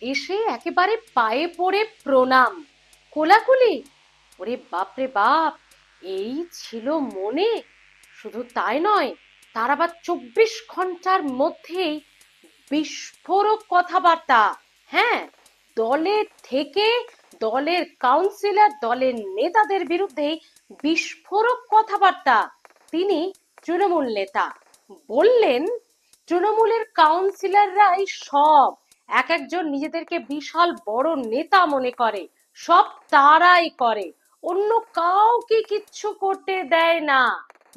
এসে একেবারে পায়ে পড়ে প্রণাম, কোলাকুলি। ওরে বাপরে বাপ, এই ছিল মনে। শুধু তাই নয়, তার আবার 24 ঘন্টার মধ্যেই বিস্ফোরক কথাবার্তা। হ্যাঁ, দলের থেকে দলের কাউন্সিলর, দলের নেতাদের বিরুদ্ধে বিস্ফোরক কথাবার্তা। তিনি তৃণমূল নেতা বললেন, তৃণমূলের কাউন্সিলররাই সব এক একজন নিজেদেরকে বিশাল বড় নেতা মনে করে, সব তারাই করে, অন্য কাউকে কিচ্ছু করতে দেয় না,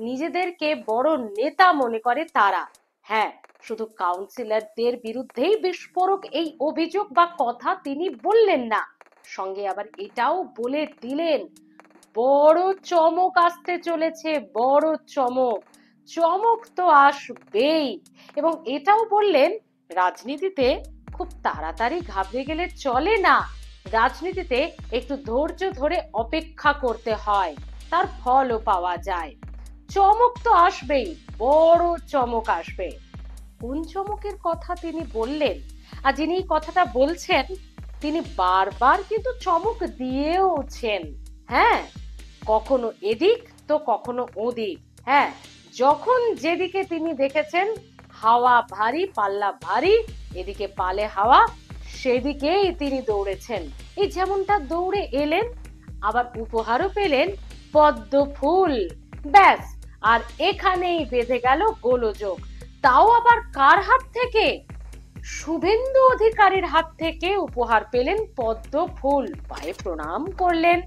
নিজেদেরকে বড় নেতা মনে করে তারা। হ্যাঁ, শুধু কাউন্সিলরদের বিরুদ্ধেই বিস্ফোরক এই অভিযোগ বা কথা তিনি বললেন না, সঙ্গে আবার এটাও বলে দিলেন বড় চমক আসতে চলেছে, বড় চমক। চমক তো আসবেই। এবং এটাও বললেন, রাজনীতিতে খুব তাড়াতাড়ি ঘাবড়ে গেলে চলে না, রাজনীতিতে একটু ধৈর্য ধরে অপেক্ষা করতে হয়, তার ফলও পাওয়া যায়। চমক তো আসবেই, বড় চমক আসবে। কোন চমকের কথা তিনি বললেন, আর যিনি কথাটা বলছেন তিনি বারবার কিন্তু চমক দিয়েওছেন। হ্যাঁ, কখনো এদিক তো কখনো ওদিক। হ্যাঁ, যখন যেদিকে তিনি দেখেছেন হাওয়া ভারী, পাল্লা ভারী, এদিকে পালে হাওয়া, সেদিকেই তিনি দৌড়েছেন। এই যেমনটা দৌড়ে এলেন, আবার উপহারও পেলেন পদ্ম ফুল। ব্যাস, আর এখানেই বেঁধে গেল গোলযোগ। তাও আবার কার হাত থেকে? শুভেন্দু অধিকারীর হাত থেকে উপহার পেলেন পদ্ম ফুল। পায়ে প্রণাম করলেন,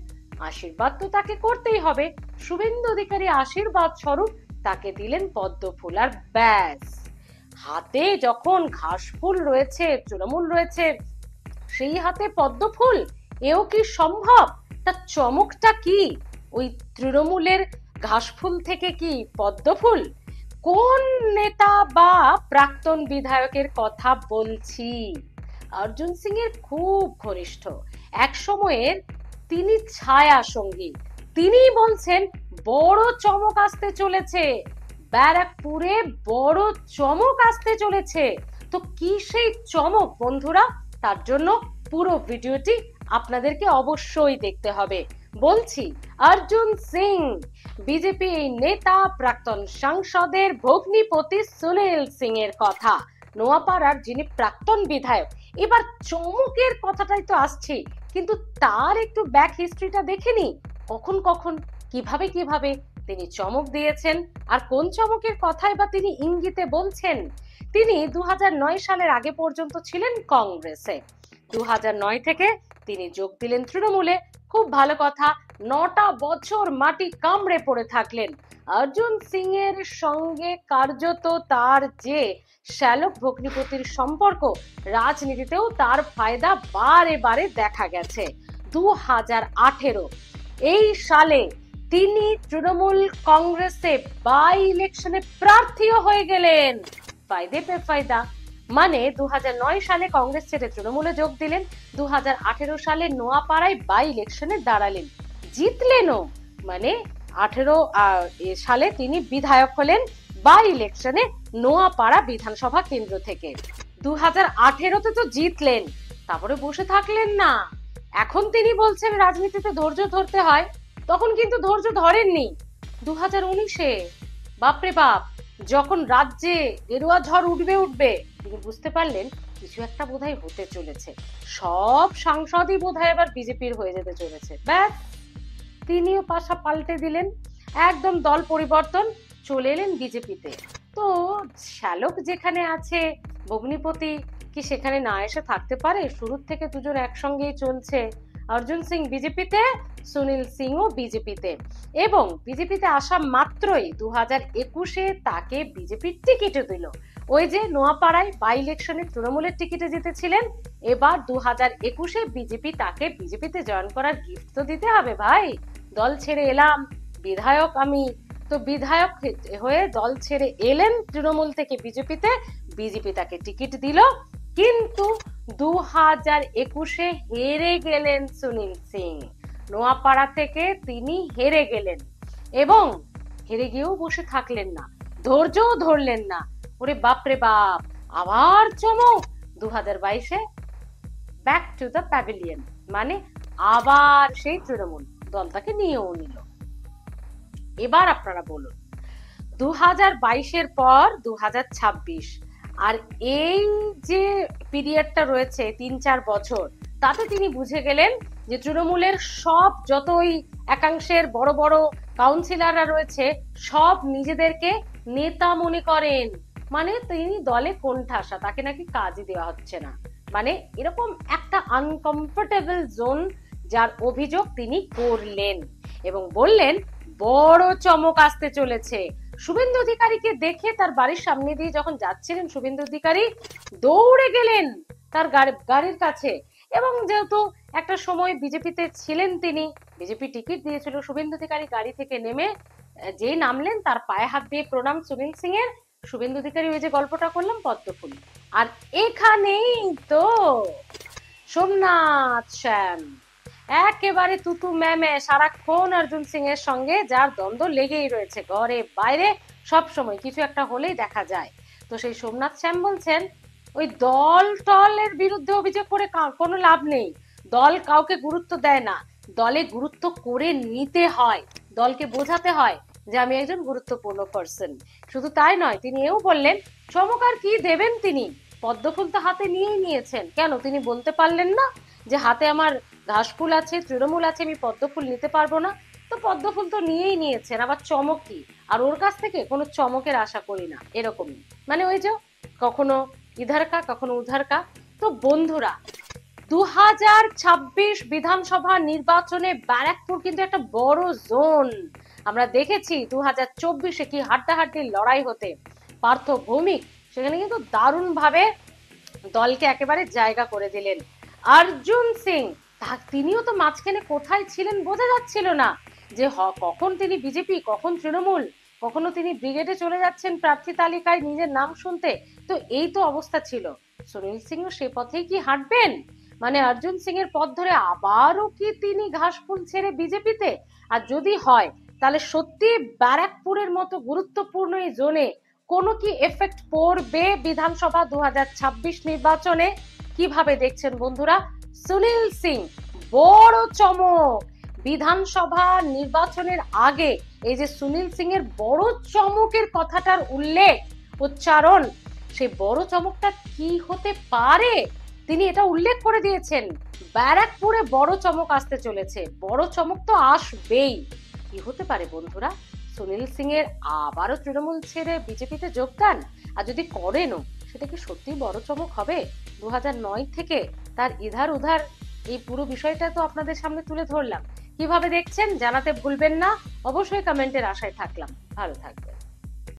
আশীর্বাদ তো তাকে করতেই হবে। শুভেন্দু অধিকারী আশীর্বাদ স্বরূপ তাকে দিলেন পদ্ম ফুল। আর ব্যাস, হাতে যখন ঘাস ফুল রয়েছে, তৃণমূল রয়েছে, সেই হাতে পদ্ম ফুল, এও কি সম্ভব? তার চমকটা কি? ওই তৃণমূলের ঘাস ফুল থেকে কি পদ্ম ফুল? কোন নেতা বা প্রাক্তন বিধায়কের কথা বলছি? অর্জুন সিং এর খুব ঘনিষ্ঠ, এক সময়ের তিনি ছায়া সঙ্গী। তিনি বলছেন বড় চমক আসতে চলেছে, ব্যারাকপুরে বড় চমক আসতে চলেছে। তো কি সেই চমক বন্ধুরা? তার জন্য পুরো ভিডিওটি আপনাদেরকে অবশ্যই দেখতে হবে। বলছি অর্জুন সিং, বিজেপি নেতা, প্রাক্তন সাংসদের ভগ্নিপতি সুনীল সিং এর কথা, নোয়াপাড়ার যিনি প্রাক্তন বিধায়ক। এবার চমকের কথাটাই তো আসছে, কিন্তু তার একটু ব্যাক হিস্ট্রিটা দেখেনি, কখন কখন কিভাবে কিভাবে তিনি চমক দিয়েছেন, আর কোন চমকের কথাই বা তিনি ইঙ্গিতে বলছেন। তিনি 2009 সালের আগে পর্যন্ত ছিলেন কংগ্রেসে, 2009 থেকে তিনি যোগ দিলেন তৃণমূলে। খুব ভালো কথা, 9টা বছর মাটি কামড়ে পড়ে থাকলেন। অর্জুন সিং এর সঙ্গে কার্যত তার যে শ্যালক ভগ্নিপতির সম্পর্ক, রাজনীতিতেও তার ফায়দা বারে বারে দেখা গেছে। 2018 এই সালে তিনি তৃণমূল কংগ্রেসে বাই ইলেকশনে প্রার্থীও হয়ে গেলেন। ফায়দে পে ফায়দা, মানে 2009 সালে কংগ্রেস ছেড়ে তৃণমূলে যোগ দিলেন, 2018 সালে নোয়াপাড়ায় বাই ইলেকশনে দাঁড়ালেন, জিতলেনও। মানে 18 সালে তিনি বিধায়ক হলেন বাই ইলেকশনে নোয়াপাড়া বিধানসভা কেন্দ্র থেকে। 2018-তে তো জিতলেন, তারপরে বসে থাকলেন না। এখন তিনি বলছেন রাজনীতিতে ধৈর্য ধরতে হয়, তখন কিন্তু ধৈর্য ধরেননি। 2019-এ বাপরে বাপ, যখন রাজ্যে গেরুয়া ঝড় উঠবে উঠবে, তিনি বুঝতে পারলেন কিছু একটা বোধহয় হতে চলেছে, সব সাংসদই বোধহয় এবার বিজেপির হয়ে যেতে চলেছে। ব্যাস, তিনিও পাশা পাল্টে দিলেন, একদম দল পরিবর্তন, চলে এলেন বিজেপিতে। তো শ্যালক যেখানে আছে, ভগ্নিপতি কি সেখানে না এসে থাকতে পারে? শুরুর থেকে দুজন একসঙ্গেই চলছে, অর্জুন সিং বিজেপিতে, সুনীল সিংও বিজেপিতে। এবং বিজেপিতে আসা মাত্রই 2021-এ তাকে বিজেপির টিকিটে দিল। ওই যে নোয়াপাড়ায় বাই ইলেকশনে তৃণমূলের টিকিটে জিতেছিলেন, এবার 2021-এ বিজেপি তাকে বিজেপিতে জয়েন করার গিফট তো দিতে হবে ভাই। দল ছেড়ে এলাম, বিধায়ক আমি, তো বিধায়ক হয়ে দল ছেড়ে এলেন তৃণমূল থেকে বিজেপিতে, বিজেপি তাকে টিকিট দিল, কিন্তু 2021-এ হেরে গেলেন সুনীল সিং। নোয়াপাড়া থেকে তিনি হেরে গেলেন, এবং হেরে গিয়েও বসে থাকলেন না, ধৈর্যও ধরলেন না। ওরে বাপরে বাপ, আবার চমক 2022-এ। ব্যাক টু দ্য প্যাভিলিয়ন, মানে আবার সেই তৃণমূল দল তাকে নিয়েও নিল। এবার আপনারা বলুন, 2022-এর পর 2026, আর এই যে পিরিয়ডটা রয়েছে 3-4 বছর, তাতে তিনি বুঝে গেলেন যে তৃণমূলের সব যতই একাংশের বড় বড় কাউন্সিলররা রয়েছে সব নিজেদেরকে নেতা মনে করেন, মানে তিনি দলে কোণঠাসা, তাকে নাকি কাজই দেওয়া হচ্ছে না, মানে এরকম একটা আনকমফোর্টেবল জোন, যার অভিযোগ তিনি করলেন এবং বললেন বড় চমক আসতে চলেছে। শুভেন্দু অধিকারীকে দেখে তার বাড়ির সামনে দিয়ে যখন যাচ্ছিলেন, শুভেন্দু অধিকারী দৌড়ে গেলেন তার গাড়ির কাছে, এবং যেহেতু একটা সময় বিজেপিতে ছিলেন তিনি, বিজেপি টিকিট দিয়েছিল, শুভেন্দু অধিকারী গাড়ি থেকে নেমে যেই নামলেন তার পায়ে হাত দিয়ে প্রণাম সুনীল সিং এর। শুভেন্দু অধিকারী ওই যে গল্পটা করলাম পদ্মফুল, আর এখানেই তো সোমনাথ শ্যাম একেবারে তুতু ম্যামে সারাক্ষণ অর্জুন সিং এর সঙ্গে যার দ্বন্দ্ব লেগেই রয়েছে, ঘরে বাইরে সব সময় কিছু একটা হলেই দেখা যায়। তো সেই সোমনাথ শ্যাম বলছেন ওই দল টলের বিরুদ্ধে অভিযোগ করে কোনো লাভ নেই, দল কাউকে গুরুত্ব দেয় না, দলে গুরুত্ব করে নিতে হয়, দলকে বোঝাতে হয় যে আমি একজন গুরুত্বপূর্ণ পার্সন। শুধু তাই নয়, তিনি এও বললেন চমক আর কি দেবেন তিনি, পদ্মফুল তো হাতে নিয়েই নিয়েছেন, কেন তিনি বলতে পারলেন না যে হাতে আমার ঘাসফুল আছে, তৃণমূল আছে, আমি পদ্মফুল নিতে পারবো না? তো পদ্মফুল তো নিয়েই নিয়েছেন, আবার চমক কি? আর ওর কাছ থেকে কোনো চমকের আশা করি না, এরকমই, মানে ওই যে কখনো ইধার কা কখনো উধার কা। তো বন্ধুরা, 2026 বিধানসভা নির্বাচনে ব্যারাকপুর কিন্তু একটা বড় জোন। আমরা দেখেছি 2024-এ কি হাড্ডাহাড্ডির লড়াই হতে, পার্থ ভৌমিক সেখানে কিন্তু দারুণ ভাবে দলকে একেবারে জায়গা করে দিলেন। অর্জুন সিং তিনিও তো মাঝখানে কোথায় ছিলেন বোঝা যাচ্ছিল না, যে কখন তিনি বিজেপি, কখন তৃণমূল, কখনো তিনি ব্রিগেডে চলে যাচ্ছেন প্রার্থী তালিকায় নিজের নাম শুনতে। তো এই তো অবস্থা ছিল। সুনীল সিংও সে পথেই কি হাঁটবেন, মানে অর্জুন সিং এর পথ ধরে আবারও কি তিনি ঘাসফুল ছেড়ে বিজেপিতে? আর যদি হয় তাহলে সত্যি ব্যারাকপুরের মতো গুরুত্বপূর্ণ এই জোনে কোনো কি এফেক্ট পড়বে বিধানসভা 2026 নির্বাচনে? কিভাবে দেখছেন বন্ধুরা? সুনীল সিং বড় চমক বিধানসভা নির্বাচনের আগে, এই যে সুনীল সিং এর বড় চমকের কথাটার উল্লেখ, উচ্চারণ, সেই বড় চমকটা কি হতে পারে তিনি এটা উল্লেখ করে দিয়েছেন। ব্যারাকপুরে বড় চমক আসতে চলেছে, বড় চমক তো আসবেই। কি হতে পারে বন্ধুরা? সুনীল সিং এর আবারও তৃণমূল ছেড়ে বিজেপিতে যোগদান, আর যদি করেনও সেটা কি সত্যি বড় চমক হবে? 2009 থেকে তার ইধার উধার এই পুরো বিষয়টা তো আপনাদের সামনে তুলে ধরলাম। কিভাবে দেখছেন জানাতে ভুলবেন না, অবশ্যই কমেন্টের আশায় থাকলাম। ভালো থাকবেন।